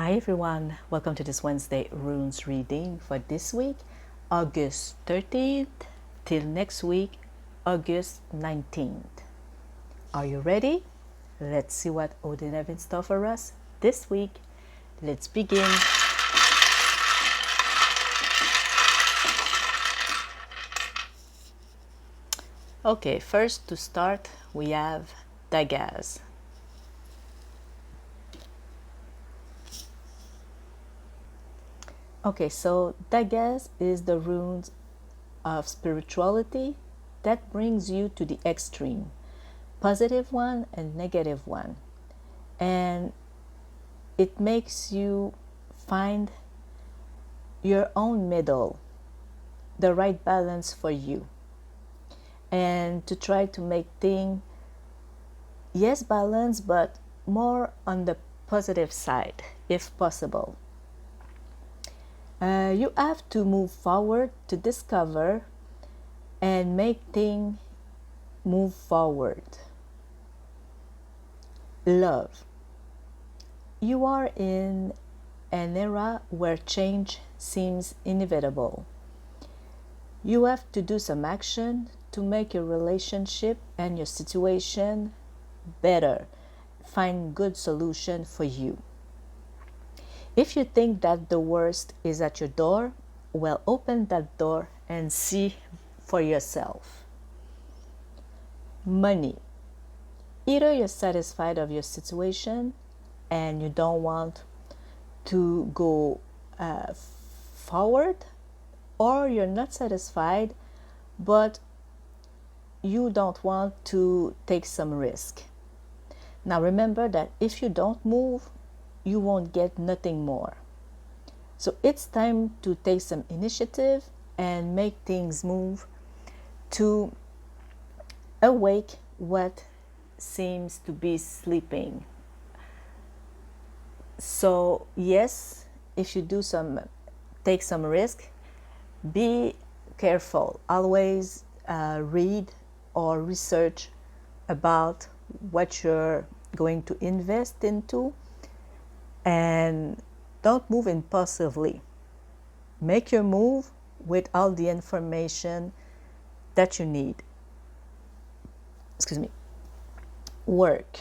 Hi everyone, welcome to this Wednesday runes reading for this week, August 13th till next week, August 19th. Are you ready? Let's see what Odin have in store for us this week. Let's begin. Okay, first to start we have Dagaz. Okay, so Dagaz is the runes of spirituality that brings you to the extreme, positive one and negative one. And it makes you find your own middle, the right balance for you. And to try to make things, yes, balance, but more on the positive side, if possible. You have to move forward to discover and make things move forward. Love. You are in an era where change seems inevitable. You have to do some action to make your relationship and your situation better. Find good solution for you. If you think that the worst is at your door, well, open that door and see for yourself. Money. Either you're satisfied of your situation and you don't want to go forward, or you're not satisfied but you don't want to take some risk. Now remember that if you don't move, you won't get nothing more. So it's time to take some initiative and make things move to awake what seems to be sleeping. So yes, if you take some risk, be careful. Always read or research about what you're going to invest into, and don't move impulsively. Make your move with all the information that you need. Excuse me. Work.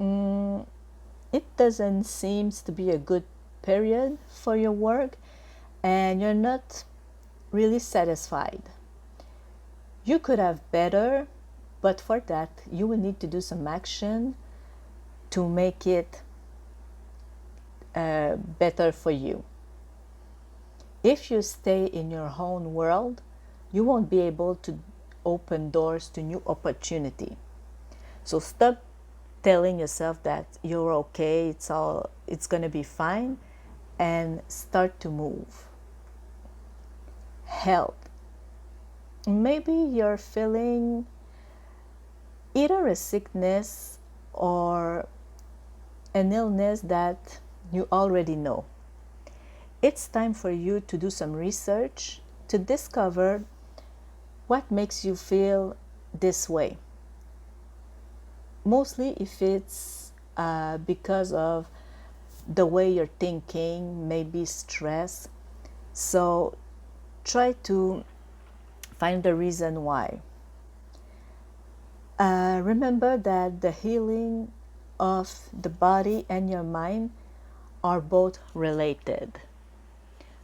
It doesn't seem to be a good period for your work, and you're not really satisfied. You could have better, but for that you will need to do some action to make it better for you. If you stay in your own world, you won't be able to open doors to new opportunity. So stop telling yourself that you're okay, it's going to be fine, and start to move. Health. Maybe you're feeling either a sickness or an illness that you already know. It's time for you to do some research to discover what makes you feel this way. Mostly if it's because of the way you're thinking, maybe stress. So try to find the reason why. Remember that the healing of the body and your mind are both related.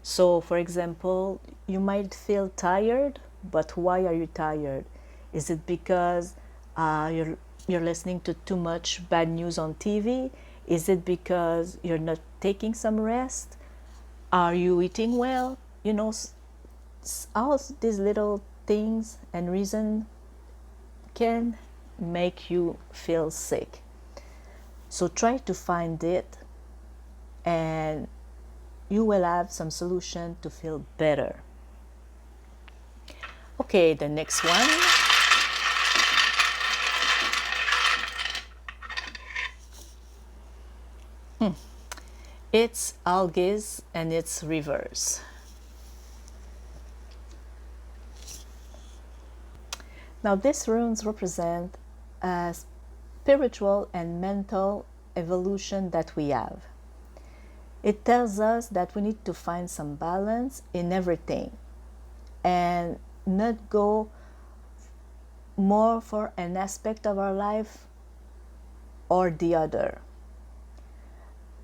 So for example, you might feel tired, but why are you tired? Is it because you're listening to too much bad news on TV? Is it because you're not taking some rest? Are you eating well? You know, all these little things and reasons can make you feel sick. So try to find it, and you will have some solution to feel better. Okay, the next one. It's Algiz and it's reverse. Now these runes represent a spiritual and mental evolution that we have. It tells us that we need to find some balance in everything and not go more for an aspect of our life or the other.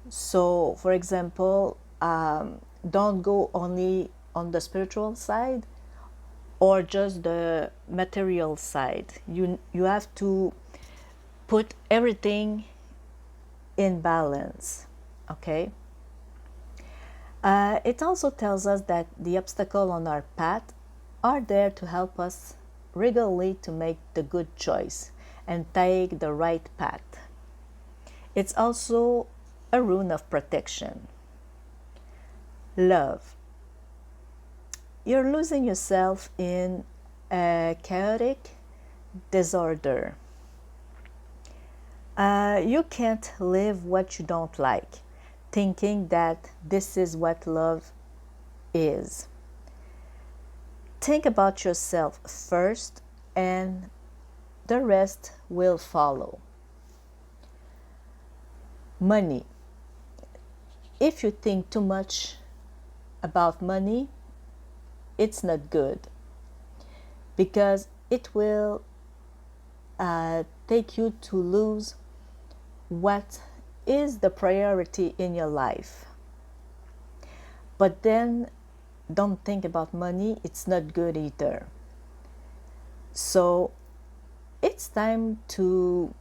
So, for example, don't go only on the spiritual side or just the material side. You have to put everything in balance, okay? It also tells us that the obstacles on our path are there to help us regularly to make the good choice and take the right path. It's also a rune of protection. Love. You're losing yourself in a chaotic disorder. You can't live what you don't like, thinking that this is what love is. Think about yourself first, and the rest will follow. Money. If you think too much about money, it's not good because it will take you to lose what is the priority in your life. But then don't think about money, it's not good either. So it's time to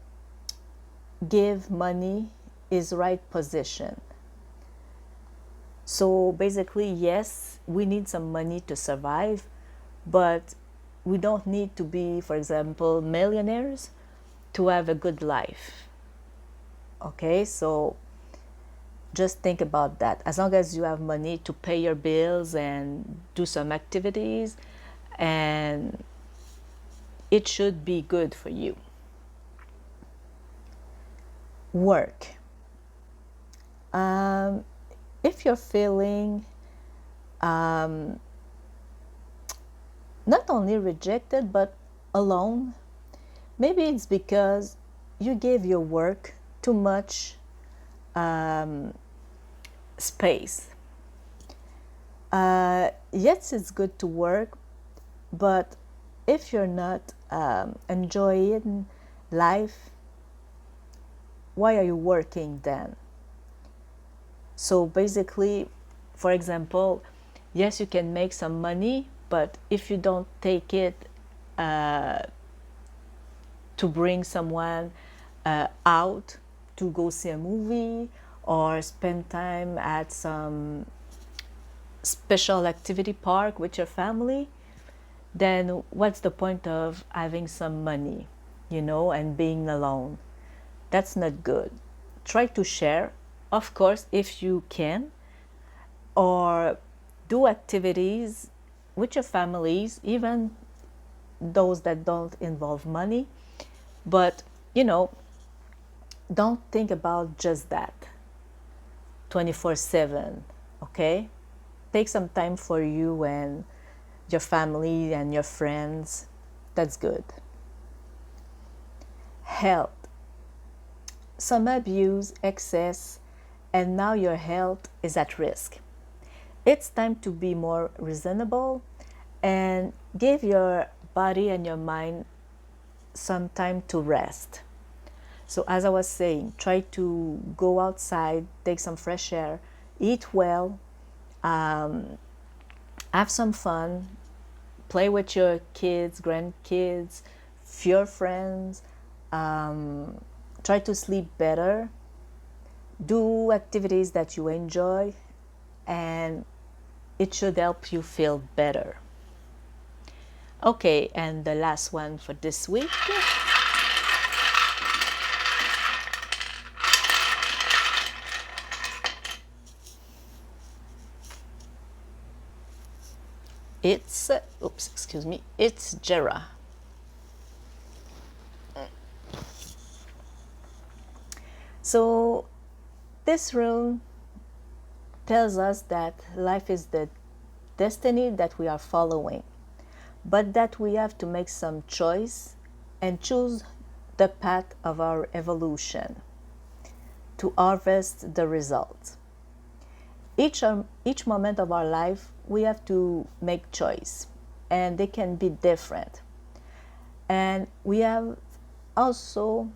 give money its right position. So basically, yes, we need some money to survive, but we don't need to be, for example, millionaires to have a good life. Okay, so just think about that. As long as you have money to pay your bills and do some activities, and it should be good for you. Work. If you're feeling not only rejected but alone, maybe it's because you gave your work too much space. Yes, it's good to work, but if you're not enjoying life, why are you working then? So basically, for example, yes, you can make some money, but if you don't take it to bring someone out to go see a movie or spend time at some special activity park with your family, then what's the point of having some money, and being alone? That's not good. Try to share, of course, if you can, or do activities with your families, even those that don't involve money. But, don't think about just that 24/7, okay? Take some time for you and your family and your friends. That's good. Health. Some abuse, excess, and now your health is at risk. It's time to be more reasonable and give your body and your mind some time to rest. So as I was saying, try to go outside, take some fresh air, eat well, have some fun, play with your kids, grandkids, your friends, try to sleep better, do activities that you enjoy, and it should help you feel better. Okay, and the last one for this week. It's it's Jera. So this rune tells us that life is the destiny that we are following, but that we have to make some choice and choose the path of our evolution to harvest the results. Each moment of our life, we have to make choice, and they can be different. And we have also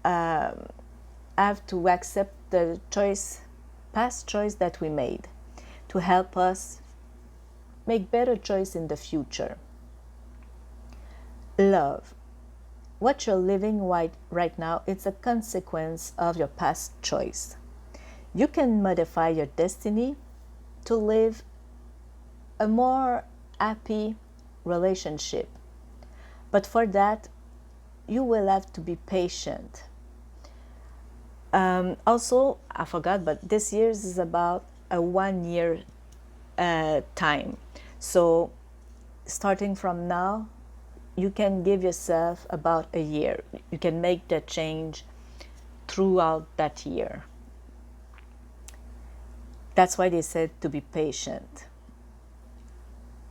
have to accept the past choice that we made, to help us make better choice in the future. Love. What you're living right now, it's a consequence of your past choice. You can modify your destiny to live a more happy relationship. But for that, you will have to be patient. Also, I forgot, but this year is about a 1 year time. So starting from now, you can give yourself about a year. You can make the change throughout that year. That's why they said to be patient.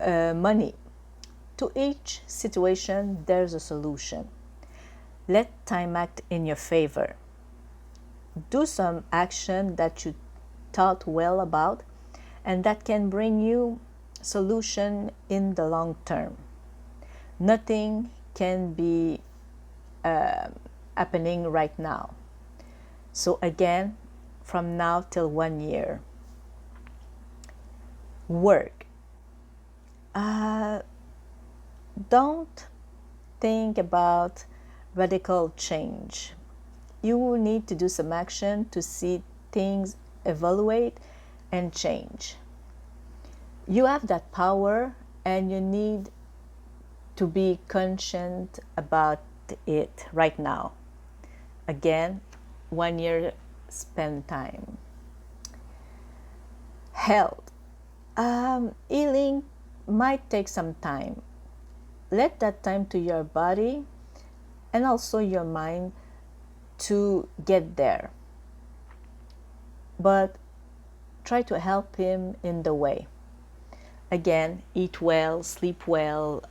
Money. To each situation, there's a solution. Let time act in your favor. Do some action that you thought well about and that can bring you solution in the long term. Nothing can be happening right now. So again, from now till 1 year. Work. Don't think about radical change. You will need to do some action to see things evaluate and change. You have that power and you need to be conscient about it right now. Again, 1 year spend time. Health. Healing might take some time. Let that time to your body and also your mind to get there. But try to help him in the way. Again, eat well, sleep well,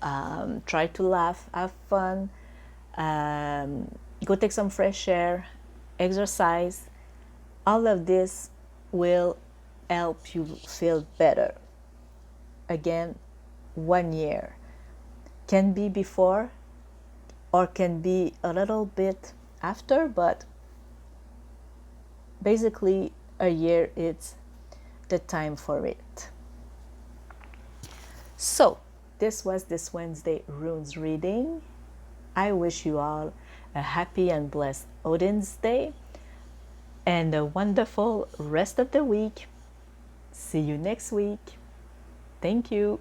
try to laugh, have fun, go take some fresh air, exercise. All of this will help you feel better. Again, 1 year. Can be before or can be a little bit after, but basically a year is the time for it. So this was this Wednesday runes reading. I wish you all a happy and blessed Odin's Day and a wonderful rest of the week. See you next week. Thank you.